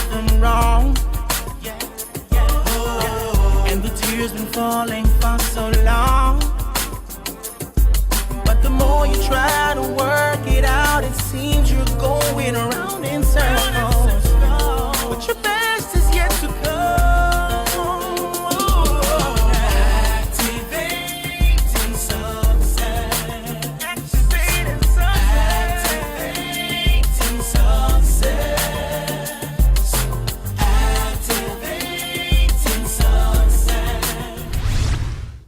nothing wrong. And the tears been falling for so long. But the more you try to work it out, it seems you're going around in circles. But your best is yet to come. Activating success. Activating success. Activating success. Activating success.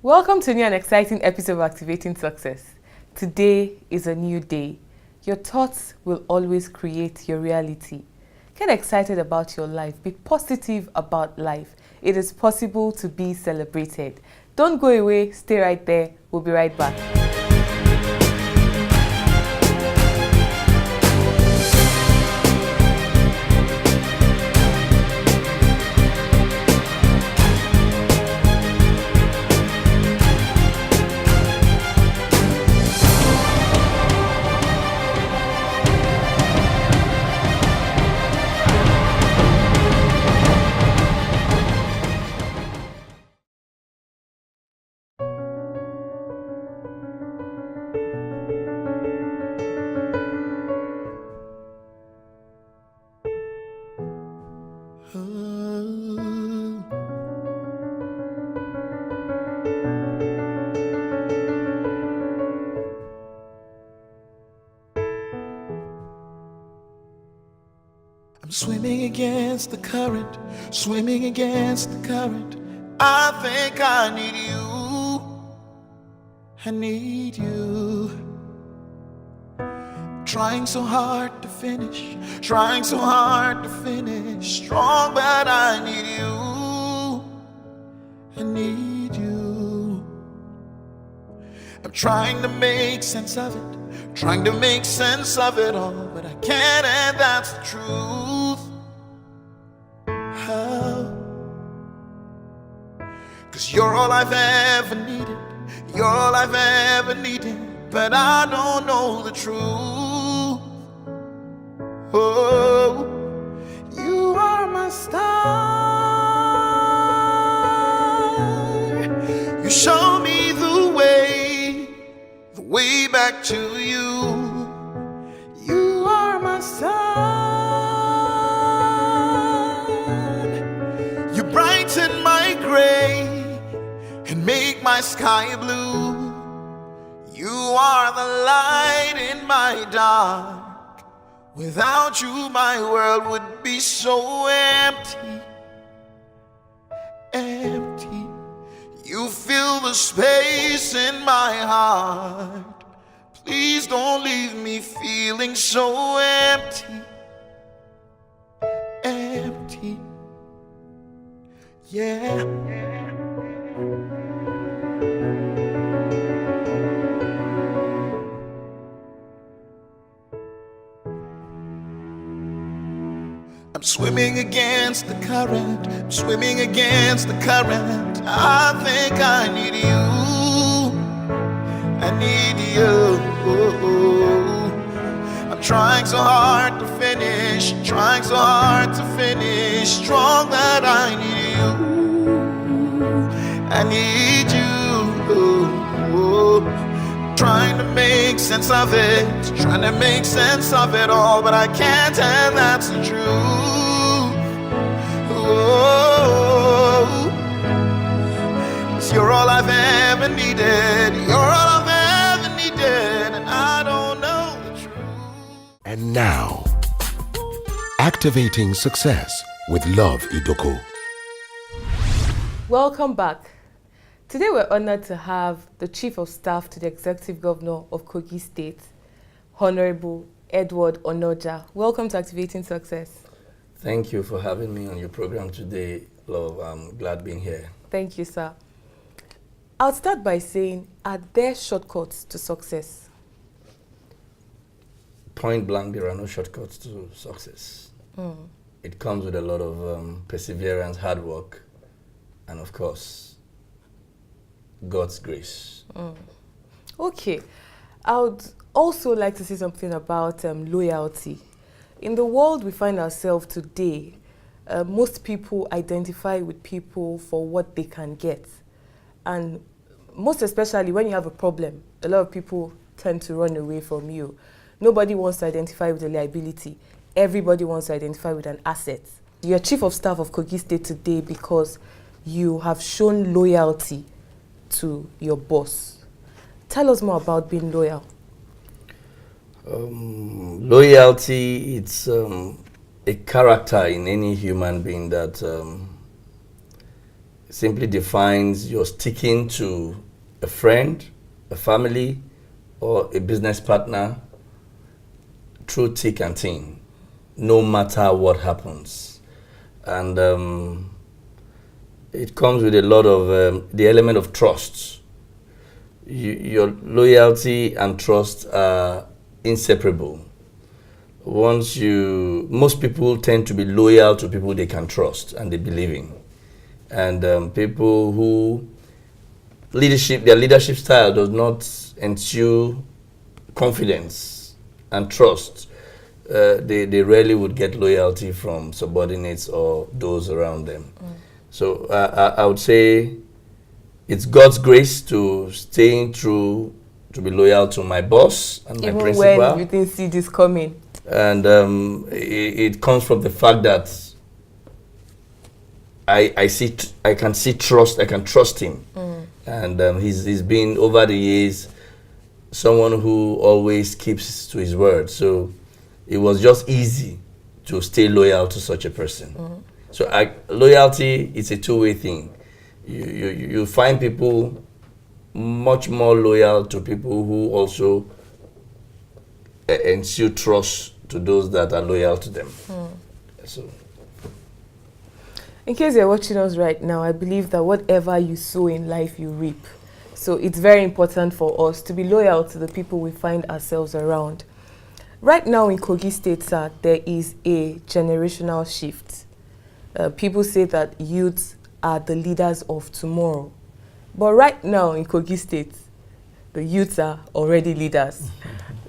Welcome to a new and exciting episode of Activating Success. Today is a new day. Your thoughts will always create your reality. Get excited about your life. Be positive about life. It is possible to be celebrated. Don't go away. Stay right there. We'll be right back. I'm swimming against the current, swimming against the current. I think I need you. I need you. Trying so hard to finish, trying so hard to finish strong, but I need you. I need you. I'm trying to make sense of it, trying to make sense of it all, but I can't, and that's the truth. How? 'Cause you're all I've ever needed, you're all I've ever needed, but I don't know the truth. Oh, you are my star. You show me the way back to you. You are my sun. You brighten my gray and make my sky blue. You are the light in my dark. Without you, my world would be so empty, empty. You fill the space in my heart. Please don't leave me feeling so empty, empty. Yeah. I'm swimming against the current, I'm swimming against the current. I think I need you. I need you. I'm trying so hard to finish, trying so hard to finish strong, that I need you. I need you. Trying to make sense of it, trying to make sense of it all, but I can't, and that's the truth. Oh, 'cause you're all I've ever needed, you're all I've ever needed, and I don't know the truth. And now, Activating Success with Love Idoko. Welcome back. Today we're honored to have the Chief of Staff to the Executive Governor of Kogi State, Honorable Edward Onoja. Welcome to Activating Success. Thank you for having me on your program today, Love. I'm glad being here. Thank you, sir. I'll start by saying, are there shortcuts to success? Point blank, there are no shortcuts to success. It comes with a lot of perseverance, hard work, and of course, God's grace. Okay. I would also like to say something about loyalty. In the world we find ourselves today, most people identify with people for what they can get. And most especially when you have a problem, a lot of people tend to run away from you. Nobody wants to identify with a liability. Everybody wants to identify with an asset. You're chief of staff of Kogi State today because you have shown loyalty to your boss. Tell us more about being loyal. Loyalty, it's a character in any human being that simply defines your sticking to a friend, a family, or a business partner through thick and thin, no matter what happens. And it comes with a lot of the element of trust. Your loyalty and trust are inseparable. Most people tend to be loyal to people they can trust and they believe in. And people who their leadership style does not ensue confidence and trust, they rarely would get loyalty from subordinates or those around them. So I would say it's God's grace to staying true, to be loyal to my boss and my principal. Even when you didn't see this coming. And it comes from the fact that I can see trust, I can trust him. And he's been, over the years, someone who always keeps to his word. So it was just easy to stay loyal to such a person. So loyalty is a two-way thing. You find people much more loyal to people who also ensue trust to those that are loyal to them. So, in case you're watching us right now, I believe that whatever you sow in life, you reap. So it's very important for us to be loyal to the people we find ourselves around. Right now in Kogi State, sir, there is a generational shift. People say that youths are the leaders of tomorrow. But right now in Kogi State, the youths are already leaders.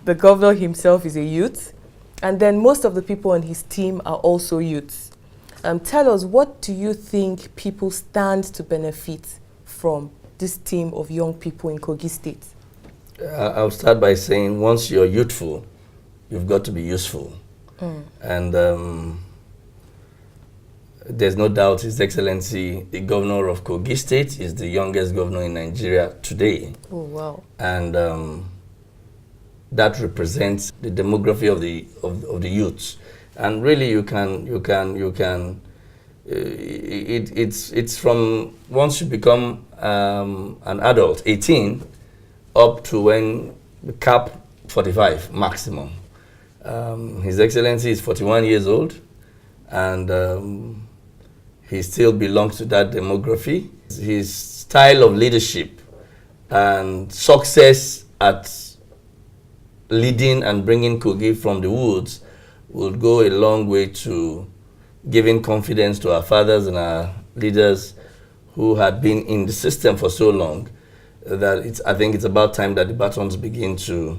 The governor himself is a youth, and then most of the people on his team are also youths. Tell us, what do you think people stand to benefit from this team of young people in Kogi State? I'll start by saying, once you're youthful, you've got to be useful. And there's no doubt His Excellency, the governor of Kogi State, is the youngest governor in Nigeria today. Oh, wow. And that represents the demography of the youths. And really, it's from once you become an adult, 18, up to when the cap 45 maximum. His Excellency is 41 years old, and he still belongs to that demography. His style of leadership and success at leading and bringing Kogi from the woods will go a long way to giving confidence to our fathers and our leaders who had been in the system for so long that I think it's about time that the batons begin to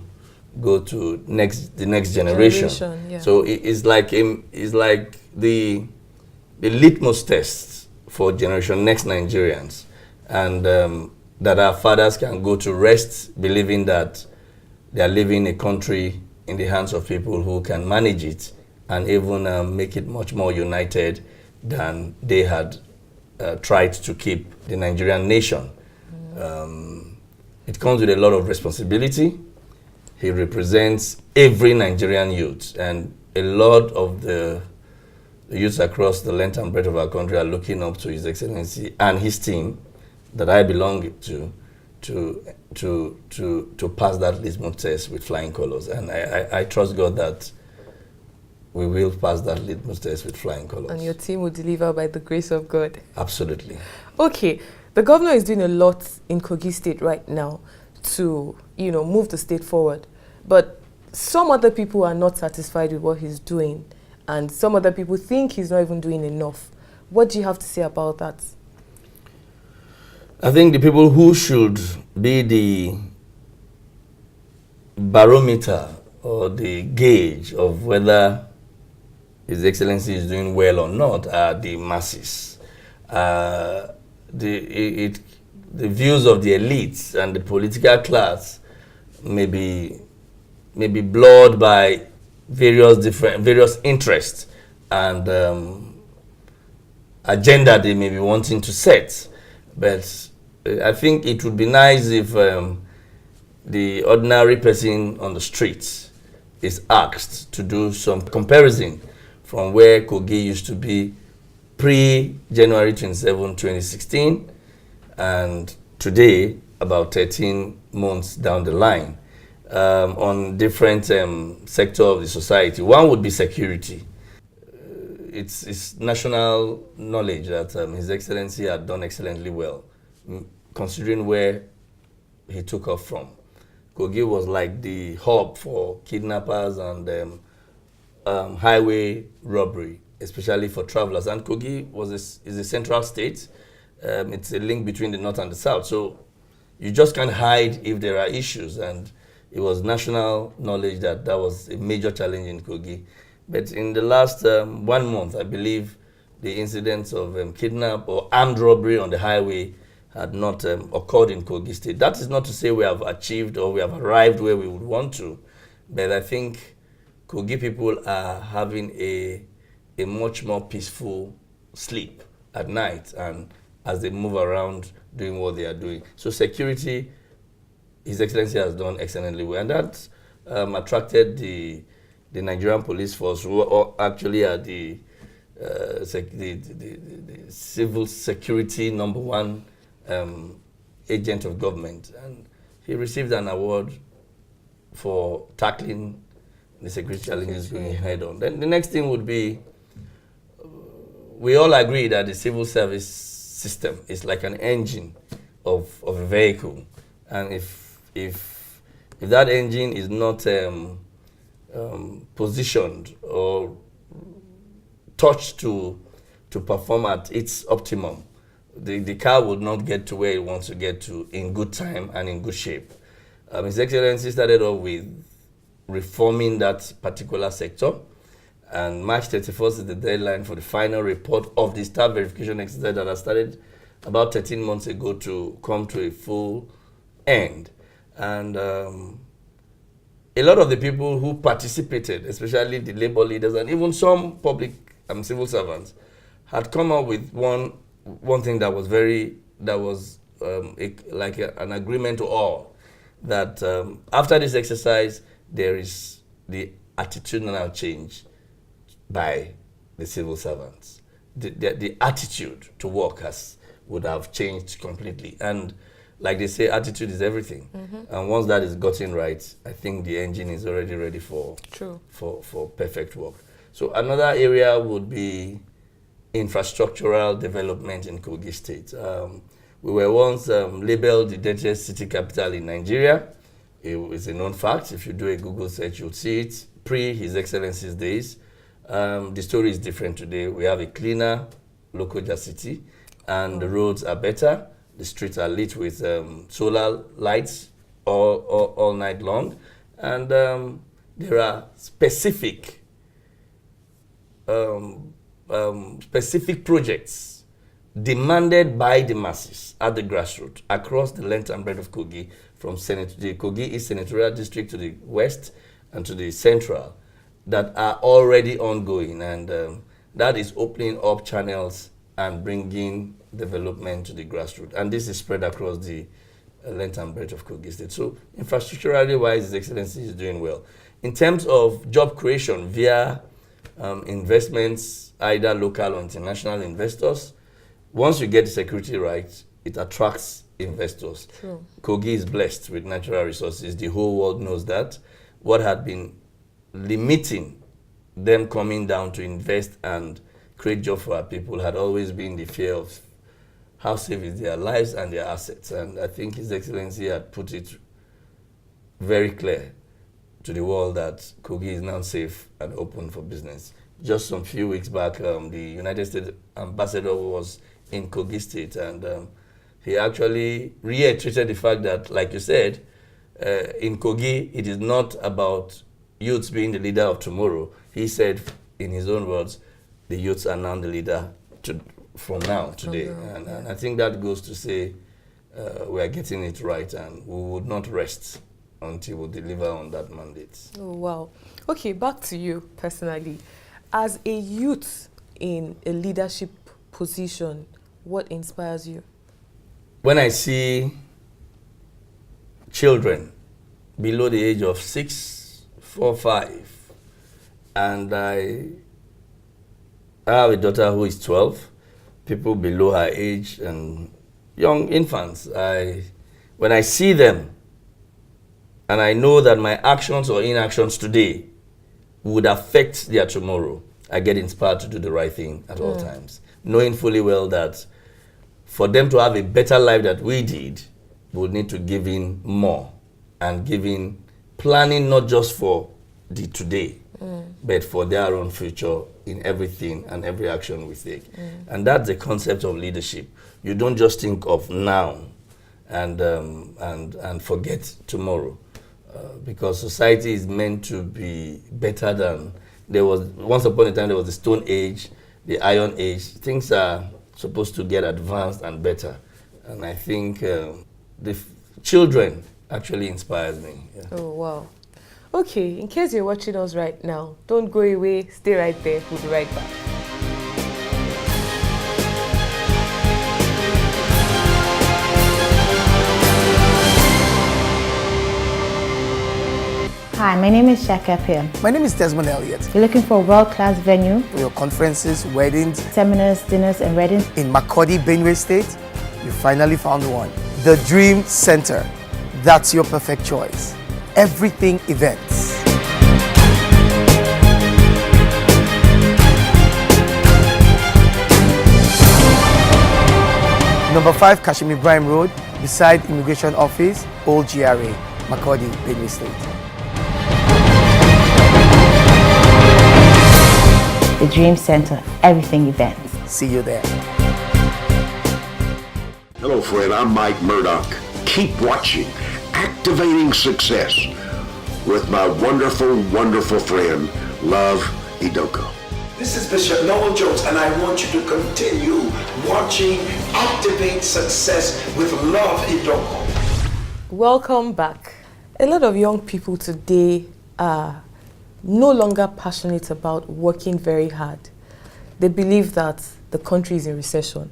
go to the next generation. Yeah. So it's like the litmus test for generation next Nigerians, and that our fathers can go to rest believing that they are living a country in the hands of people who can manage it and even make it much more united than they had tried to keep the Nigerian nation. It comes with a lot of responsibility. He represents every Nigerian youth, and a lot of the youths across the length and breadth of our country are looking up to His Excellency and his team that I belong to pass that litmus test with flying colors. And I trust God that we will pass that litmus test with flying colors. And your team will deliver by the grace of God. Absolutely. Okay, the governor is doing a lot in Kogi State right now to, move the state forward. But some other people are not satisfied with what he's doing, and some other people think he's not even doing enough. What do you have to say about that? I think the people who should be the barometer or the gauge of whether His Excellency is doing well or not are the masses. The views of the elites and the political class may be blurred by various interests and agenda they may be wanting to set. But I think it would be nice if the ordinary person on the streets is asked to do some comparison from where Kogi used to be pre-January 27, 2016, and today, about 13 months down the line, on different sectors of the society. One would be security. It's national knowledge that His Excellency had done excellently well, considering where he took off from. Kogi was like the hub for kidnappers and highway robbery, especially for travelers. And Kogi is a central state. It's a link between the north and the south. So you just can't hide if there are issues. And it was national knowledge that was a major challenge in Kogi. But in the last 1 month, I believe the incidents of kidnap or armed robbery on the highway had not occurred in Kogi State. That is not to say we have achieved or we have arrived where we would want to, but I think Kogi people are having a much more peaceful sleep at night and as they move around doing what they are doing. So security, His Excellency has done excellently well, and that attracted the Nigerian police force, who actually are the civil security #1 agent of government, and he received an award for tackling the security challenges going head on. Then the next thing would be, we all agree that the civil service system is like an engine of a vehicle, and if that engine is not positioned or touched to perform at its optimum, the car would not get to where it wants to get to in good time and in good shape. His Excellency started off with reforming that particular sector, and March 31st is the deadline for the final report of the staff verification exercise that has started about 13 months ago to come to a full end. And a lot of the people who participated, especially the labor leaders and even some public civil servants, had come up with one thing that was an agreement to all, that after this exercise there is the attitudinal change by the civil servants. The attitude to work would have changed completely, and like they say, attitude is everything. And once that is gotten right, I think the engine is already ready for perfect work. So another area would be infrastructural development in Kogi State. We were once labeled the dirtiest city capital in Nigeria. It is a known fact. If you do a Google search, you'll see it. Pre His Excellency's days. The story is different today. We have a cleaner Lokoja city, and the roads are better. The streets are lit with solar lights all night long, and there are specific projects demanded by the masses at the grassroots across the length and breadth of Kogi, from the Kogi East Senatorial District to the west and to the central, that are already ongoing, and that is opening up channels and bringing development to the grassroots. And this is spread across the length and breadth of Kogi State. So infrastructurally wise, His Excellency is doing well. In terms of job creation via investments, either local or international investors, once you get the security right, it attracts investors. True. Kogi is blessed with natural resources. The whole world knows that. What had been limiting them coming down to invest and create jobs for our people had always been the fear of how safe is their lives and their assets. And I think His Excellency had put it very clear to the world that Kogi is now safe and open for business. Just some few weeks back, the United States ambassador was in Kogi State, and he actually reiterated the fact that, like you said, in Kogi, it is not about youths being the leader of tomorrow. He said, in his own words, the youths are now the leader from now, today. And I think that goes to say we are getting it right, and we would not rest until we deliver on that mandate. Oh, wow. Okay, back to you personally. As a youth in a leadership position, what inspires you? When I see children below the age of 6, 4, 5, and I have a daughter who is 12, people below her age and young infants, when I see them and I know that my actions or inactions today would affect their tomorrow, I get inspired to do the right thing at all times, knowing fully well that for them to have a better life that we did, we would need to give in more and planning not just for the today, but for their own future in everything and every action we take. And that's the concept of leadership. You don't just think of now and forget tomorrow, because society is meant to be better than there was. Once upon a time, there was the Stone Age, the Iron Age. Things are supposed to get advanced and better, and I think the children actually inspires me. Yeah. Oh, wow. Okay, in case you're watching us right now, don't go away, stay right there, we'll be right back. Hi, my name is Shaka Pia. My name is Desmond Elliott. You're looking for a world-class venue For your conferences, weddings seminars, dinners, and weddings. in Makurdi, Benue State, you finally found one. The Dream Center. That's your perfect choice. Everything events. Number 5 Kashmir Ibrahim Road, beside Immigration Office, Old GRA, Makurdi, Benue State. The Dream Center, everything events. See you there. Hello, friend. I'm Mike Murdoch. Keep watching Activating Success with my wonderful, wonderful friend, Love Idoko. This is Bishop Noel Jones, and I want you to continue watching Activate Success with Love Idoko. Welcome back. A lot of young people today are no longer passionate about working very hard. They believe that the country is in recession.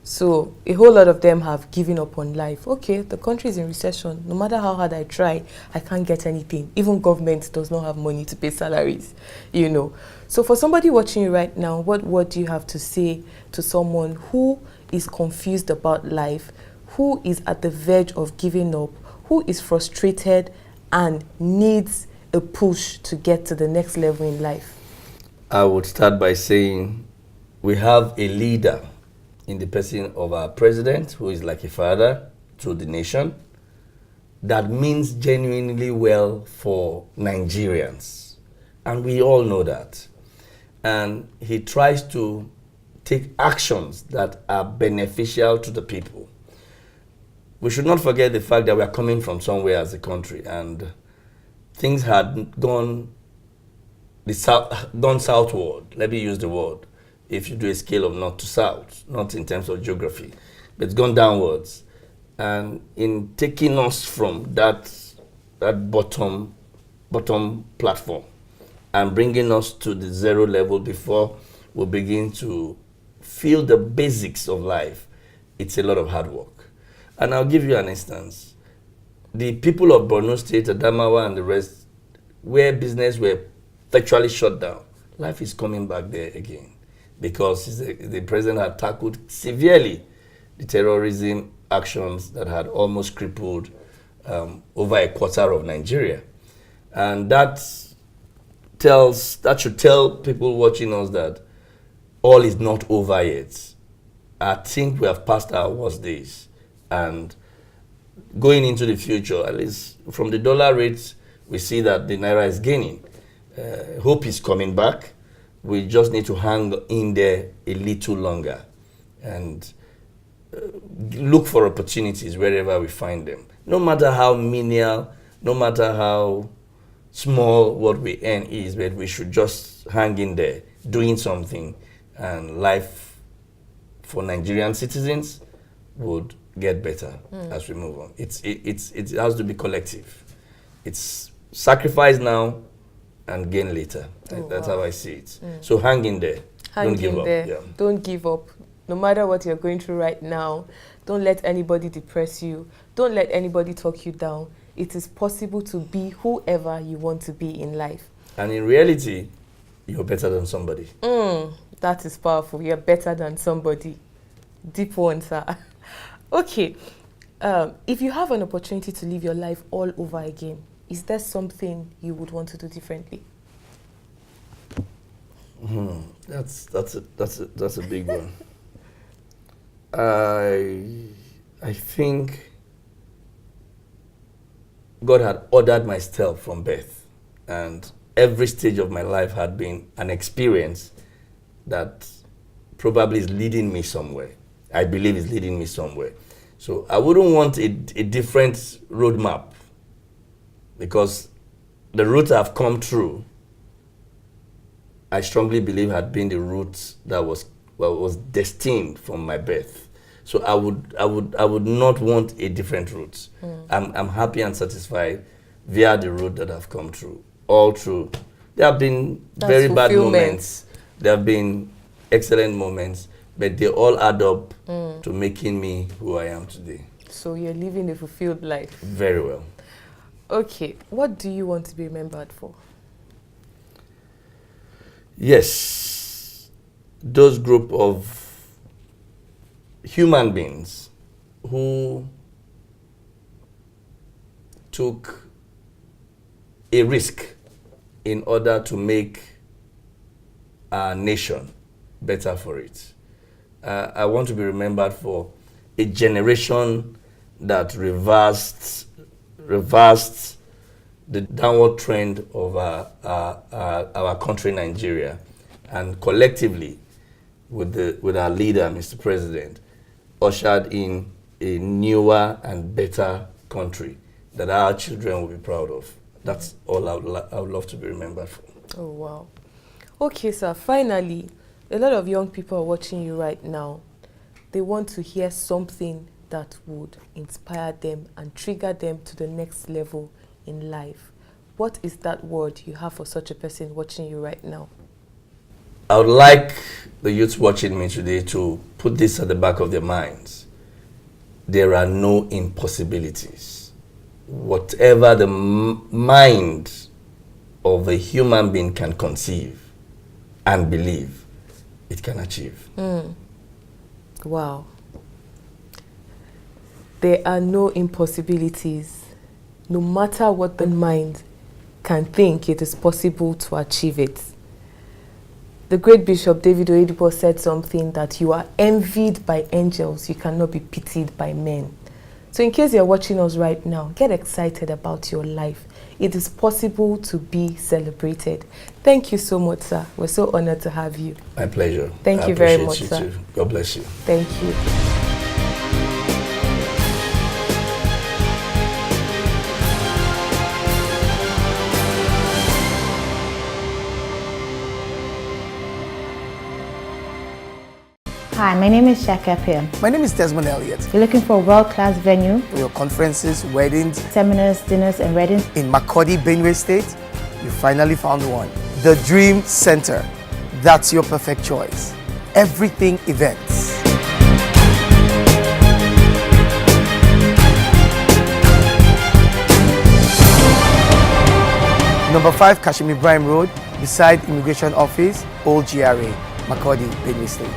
So a whole lot of them have given up on life. Okay, the country is in recession. No matter how hard I try, I can't get anything. Even government does not have money to pay salaries, you know. So for somebody watching you right now, what do you have to say to someone who is confused about life, who is at the verge of giving up, who is frustrated and needs a push to get to the next level in life? I would start by saying we have a leader in the person of our president, who is like a father to the nation, that means genuinely well for Nigerians. And we all know that. And he tries to take actions that are beneficial to the people. We should not forget the fact that we are coming from somewhere as a country, and things had gone southward. Let me use the word. If you do a scale of north to south, not in terms of geography, but it's gone downwards. And in taking us from that bottom platform and bringing us to the zero level before we begin to feel the basics of life, it's a lot of hard work. And I'll give you an instance. The people of Borno State, Adamawa, and the rest, where business were virtually shut down, life is coming back there again, because the president had tackled severely the terrorism actions that had almost crippled over a quarter of Nigeria. And that should tell people watching us that all is not over yet. I think we have passed our worst days. And going into the future, at least from the dollar rates, we see that the Naira is gaining. Hope is coming back. We just need to hang in there a little longer and look for opportunities wherever we find them. No matter how menial, no matter how small what we earn is, but we should just hang in there, doing something, and life for Nigerian citizens would get better as we move on. It has to be collective. It's sacrifice now and gain later. That's how I see it. So hang in there. Don't give up. Yeah. Don't give up. No matter what you're going through right now, don't let anybody depress you. Don't let anybody talk you down. It is possible to be whoever you want to be in life. And in reality, you're better than somebody. That is powerful. You're better than somebody. Deep one, sir. Okay. If you have an opportunity to live your life all over again, is there something you would want to do differently? That's a big one. I think God had ordered my steps from birth, and every stage of my life had been an experience that probably is leading me somewhere. I believe is leading me somewhere. So I wouldn't want a different roadmap, because the route I've come through, I strongly believe had been the route that was destined from my birth. So I would not want a different route. I'm happy and satisfied via the route that I've come through. All through. There have been very bad moments. There have been excellent moments, but they all add up to making me who I am today. So you're living a fulfilled life. Very well. Okay, what do you want to be remembered for? Yes, those group of human beings who took a risk in order to make our nation better for it. I want to be remembered for a generation that reversed the downward trend of our country, Nigeria, and collectively, with our leader, Mr. President, ushered in a newer and better country that our children will be proud of. That's all I would love to be remembered for. Oh, wow. Okay, sir, finally, a lot of young people are watching you right now. They want to hear something that would inspire them and trigger them to the next level in life. What is that word you have for such a person watching you right now? I would like the youth watching me today to put this at the back of their minds. There are no impossibilities. Whatever the mind of a human being can conceive and believe, it can achieve. Wow. There are no impossibilities. No matter what the mind can think, it is possible to achieve it. The great Bishop David Oyedepo said something that you are envied by angels, you cannot be pitied by men. So in case you're watching us right now, get excited about your life. It is possible to be celebrated. Thank you so much, sir. We're so honored to have you. My pleasure. Thank you very much, you sir. Too. God bless you. Thank you. Hi, my name is Shaka Pia. My name is Desmond Elliott. You're looking for a world-class venue For your conferences, weddings, seminars, dinners, and weddings. in Makurdi, Benue State, you finally found one. The Dream Center. That's your perfect choice. Everything events. Number 5 Kashim Ibrahim Road, beside Immigration Office, Old GRA, Makurdi, Benue State.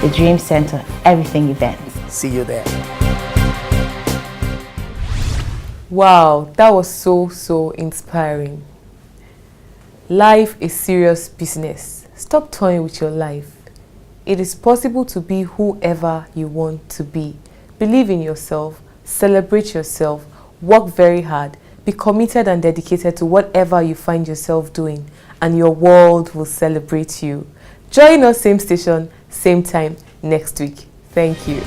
The Dream Center, everything events. See you there. Wow, that was so inspiring. Life is serious business. Stop toying with your life. It is possible to be whoever you want to be. Believe in yourself, celebrate yourself, work very hard, be committed and dedicated to whatever you find yourself doing, and your world will celebrate you. Join us same station, same time next week. Thank you.